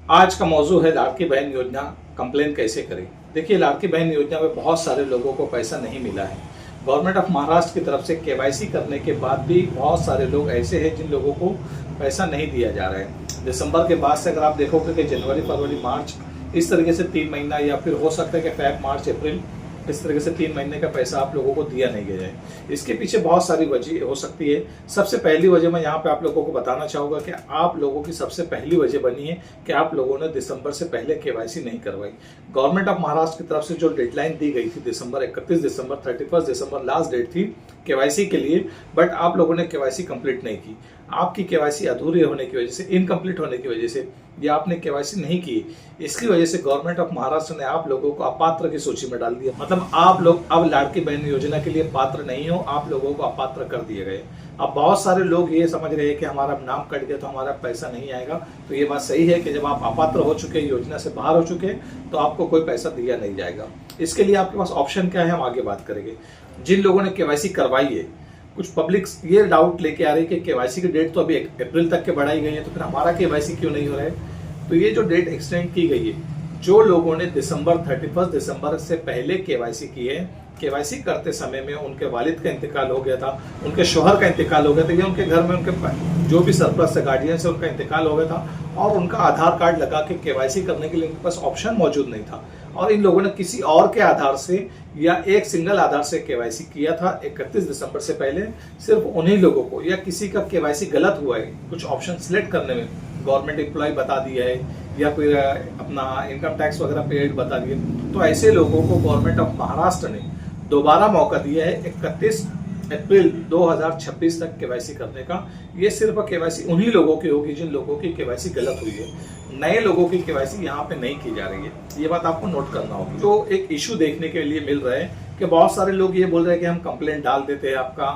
आज का मौजू है लाड़की बहन योजना कंप्लेन कैसे करें। देखिए, लाड़की बहन योजना में बहुत सारे लोगों को पैसा नहीं मिला है। गवर्नमेंट ऑफ महाराष्ट्र की तरफ से केवाईसी करने के बाद भी बहुत सारे लोग ऐसे हैं जिन लोगों को पैसा नहीं दिया जा रहा है। दिसंबर के बाद से अगर आप देखोगे कि जनवरी, फरवरी, मार्च इस तरीके से 3 महीना या फिर हो सकता है कि फैब, मार्च, अप्रैल इस तरीके से 3 महीने का पैसा आप लोगों को दिया नहीं गया है। इसके पीछे बहुत सारी वजह हो सकती है। सबसे पहली वजह मैं यहाँ पे आप लोगों को बताना चाहूँगा कि आप लोगों की सबसे पहली वजह बनी है कि आप लोगों ने दिसंबर से पहले केवाईसी नहीं करवाई। गवर्नमेंट ऑफ महाराष्ट्र की तरफ से जो डेडलाइन दी गई थी दिसंबर 31 दिसंबर 31 दिसंबर लास्ट डेट थी केवाईसी के लिए, बट आप लोगों ने केवाईसी कंप्लीट नहीं की। आपकी केवाईसी अधूरी होने की वजह से, इनकम्प्लीट होने की वजह से, या आपने केवाईसी नहीं की, इसकी वजह से गवर्नमेंट ऑफ महाराष्ट्र ने आप लोगों को अपात्र की सूची में डाल दिया। मतलब आप लोग अब लाड़की बहन योजना के लिए पात्र नहीं हो, आप लोगों को अपात्र कर दिए गए। अब बहुत सारे लोग ये समझ रहे हैं कि हमारा नाम कट गया तो हमारा पैसा नहीं आएगा। तो ये बात सही है कि जब आप अपात्र हो चुके, योजना से बाहर हो चुके, तो आपको कोई पैसा दिया नहीं जाएगा। इसके लिए आपके पास ऑप्शन क्या है, हम आगे बात करेंगे। जिन लोगों ने केवाईसी करवाई है, कुछ पब्लिक ये डाउट लेके आ रही है कि केवाईसी की डेट तो अभी अप्रैल तक के बढ़ाई गई है, तो फिर हमारा केवाईसी क्यों नहीं हो रहा है। तो ये जो डेट एक्सटेंड की गई है, जो लोगों ने दिसंबर 31 दिसंबर से पहले केवाईसी की है, केवाईसी करते समय में उनके वालिद का इंतकाल हो गया था, उनके शोहर का इंतकाल हो गया था, या उनके घर में उनके जो भी सरप्लस गार्डियन से उनका इंतकाल हो गया था, और उनका आधार कार्ड लगा के केवाईसी करने के लिए उनके पास ऑप्शन मौजूद नहीं था, और इन लोगों ने किसी और के आधार से या एक सिंगल आधार से केवाईसी किया था 31 दिसंबर से पहले, सिर्फ उन्हीं लोगों को, या किसी का केवाईसी गलत हुआ है कुछ ऑप्शन सिलेक्ट करने में, गवर्नमेंट एम्प्लॉय बता दिया है या फिर अपना इनकम टैक्स वगैरह पेड बता दिए, तो ऐसे लोगों को गवर्नमेंट ऑफ महाराष्ट्र ने दोबारा मौका दिया है 31 अप्रैल 2026 तक केवाईसी करने का। ये सिर्फ केवाईसी उन्हीं लोगों की होगी जिन लोगों की केवाईसी गलत हुई है। नए लोगों की केवाईसी यहाँ पे नहीं की जा रही है, ये बात आपको नोट करना होगी। तो एक इशू देखने के लिए मिल रहा है कि बहुत सारे लोग ये बोल रहे हैं कि हम कंप्लेंट डाल देते हैं आपका,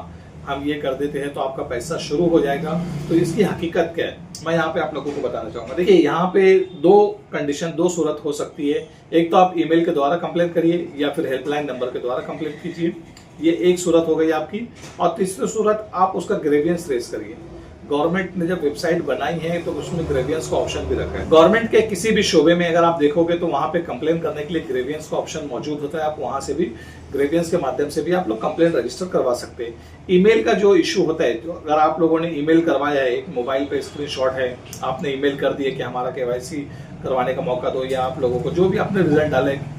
हम ये कर देते हैं तो आपका पैसा शुरू हो जाएगा। तो इसकी हकीकत क्या है, मैं यहाँ पे आप लोगों को बताना चाहूंगा। देखिए, यहाँ पे दो सूरत हो सकती है। एक तो आप ईमेल के द्वारा कंप्लेंट करिए या फिर हेल्पलाइन नंबर के द्वारा कंप्लेंट कीजिए, ये एक सूरत हो गई आपकी। और तीसरी सूरत, आप उसका ग्रेवियंस रेज करिए। गवर्नमेंट ने जब वेबसाइट बनाई है तो उसमें ग्रेवियंस का ऑप्शन भी रखा है। गवर्नमेंट के किसी भी शोबे में अगर आप देखोगे तो वहां पे कंप्लेन करने के लिए ग्रेवियंस का ऑप्शन मौजूद होता है। आप वहां से भी ग्रेवियंस के माध्यम से भी आप लोग कंप्लेन रजिस्टर करवा सकते हैं। ईमेल का जो इशू होता है, तो अगर आप लोगों ने ईमेल करवाया है, एक मोबाइल पे स्क्रीनशॉट है, आपने ईमेल कर दिया कि हमारा केवाईसी करवाने का मौका दो, या आप लोगों को जो भी आपने रिजल्ट डाला है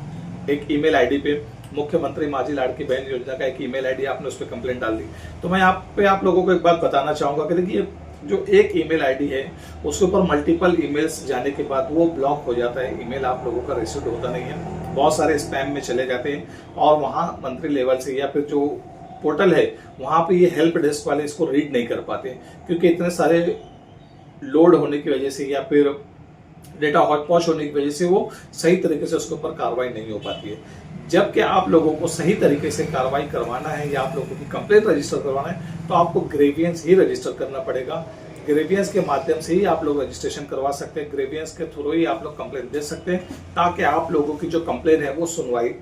एक ईमेल आईडी पे, मुख्यमंत्री माझी लाड़की बहन योजना का एक ईमेल आईडी, आपने उस पर कंप्लेंट डाल दी। तो मैं यहाँ पे आप लोगों को एक बात बताना चाहूंगा कि देखिए, जो एक ईमेल आईडी है उसके ऊपर मल्टीपल ईमेल्स जाने के बाद वो ब्लॉक हो जाता है। ईमेल आप लोगों का रिसीव होता नहीं है, बहुत सारे स्पैम में चले जाते हैं, और वहाँ मंत्री लेवल से या फिर जो पोर्टल है वहाँ पे ये हेल्प डेस्क वाले इसको रीड नहीं कर पाते, क्योंकि इतने सारे लोड होने की वजह से या फिर डेटा हॉटपॉच होने की वजह से वो सही तरीके से उसके ऊपर कार्रवाई नहीं हो पाती है। जबकि आप लोगों को सही तरीके से कार्रवाई करवाना है या आप लोगों की कंप्लेंट रजिस्टर करवाना है, तो आपको ग्रेवियंस ही रजिस्टर करना पड़ेगा। ग्रेवियंस के माध्यम से ही आप लोग रजिस्ट्रेशन करवा सकते हैं, ग्रेवियंस के थ्रू ही आप लोग कंप्लेंट दे सकते हैं, ताकि आप लोगों की जो कंप्लेंट है वो सुनवाई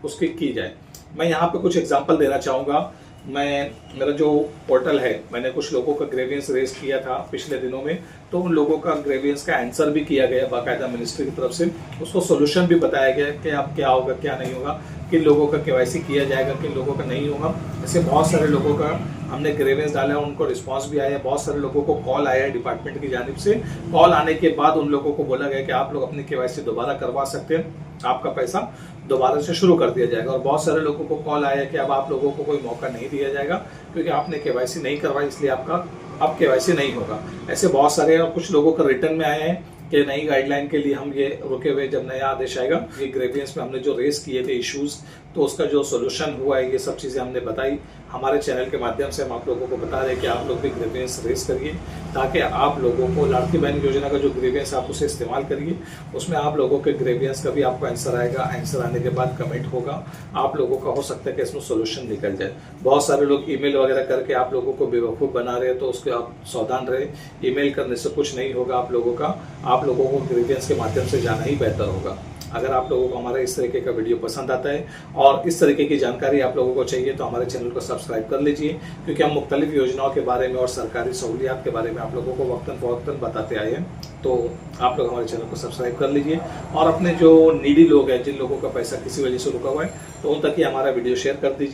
उसकी की जाए। मैं यहाँ पे कुछ एग्जाम्पल देना चाहूँगा। मेरा जो पोर्टल है, मैंने कुछ लोगों का ग्रेवियंस रेज किया था पिछले दिनों में, तो उन लोगों का ग्रेवियंस का आंसर भी किया गया बाकायदा मिनिस्ट्री की तरफ से, उसको सोल्यूशन भी बताया गया कि अब क्या होगा क्या नहीं होगा, किन लोगों का केवाईसी किया जाएगा, किन लोगों का नहीं होगा। ऐसे बहुत सारे लोगों का हमने ग्रेवियंस डाला, उनको रिस्पांस भी आया। बहुत सारे लोगों को कॉल आया है डिपार्टमेंट की जानिब से। कॉल आने के बाद उन लोगों को बोला गया कि आप लोग अपनी केवाईसी दोबारा करवा सकते हैं, आपका पैसा दोबारा से शुरू कर दिया जाएगा। और बहुत सारे लोगों को कॉल आया कि अब आप लोगों को कोई मौका नहीं दिया जाएगा, क्योंकि आपने केवाईसी नहीं करवाई, इसलिए आपका अब केवाईसी नहीं होगा। ऐसे बहुत सारे, और कुछ लोगों का रिटर्न में आए हैं कि नई गाइडलाइन के लिए हम ये रुके हुए, जब नया आदेश आएगा। ये ग्रेवियंस में हमने जो रेस किए थे इश्यूज, तो उसका जो सोल्यूशन हुआ है, ये सब चीज़ें हमने बताई। हमारे चैनल के माध्यम से हम आप लोगों को बता रहे हैं कि आप लोग भी ग्रेवियंस रेस करिए, ताकि आप लोगों को लाड़की बहन योजना का जो ग्रेवियंस आप उसे इस्तेमाल करिए, उसमें आप लोगों के ग्रेवियंस का भी आपको आंसर आएगा। आंसर आने के बाद कमेंट होगा, आप लोगों का हो सकता है कि इसमें सोल्यूशन निकल जाए। बहुत सारे लोग ईमेल वगैरह करके आप लोगों को बेवकूफ़ बना रहे हैं, तो उसके आप सावधान रहे। ईमेल करने से कुछ नहीं होगा आप लोगों का, आप लोगों को ग्रेवियंस के माध्यम से जाना ही बेहतर होगा। अगर आप लोगों को हमारा इस तरीके का वीडियो पसंद आता है और इस तरीके की जानकारी आप लोगों को चाहिए तो हमारे चैनल को सब्सक्राइब कर लीजिए, क्योंकि हम मुख्तलिफ योजनाओं के बारे में और सरकारी सहूलियात के बारे में आप लोगों को वक्तन फ़वक्तन बताते आए हैं। तो आप लोग हमारे चैनल को सब्सक्राइब कर लीजिए और अपने जो नीडी लोग हैं, जिन लोगों का पैसा किसी वजह से रुका हुआ है, तो उन तक ही हमारा वीडियो शेयर कर दीजिए।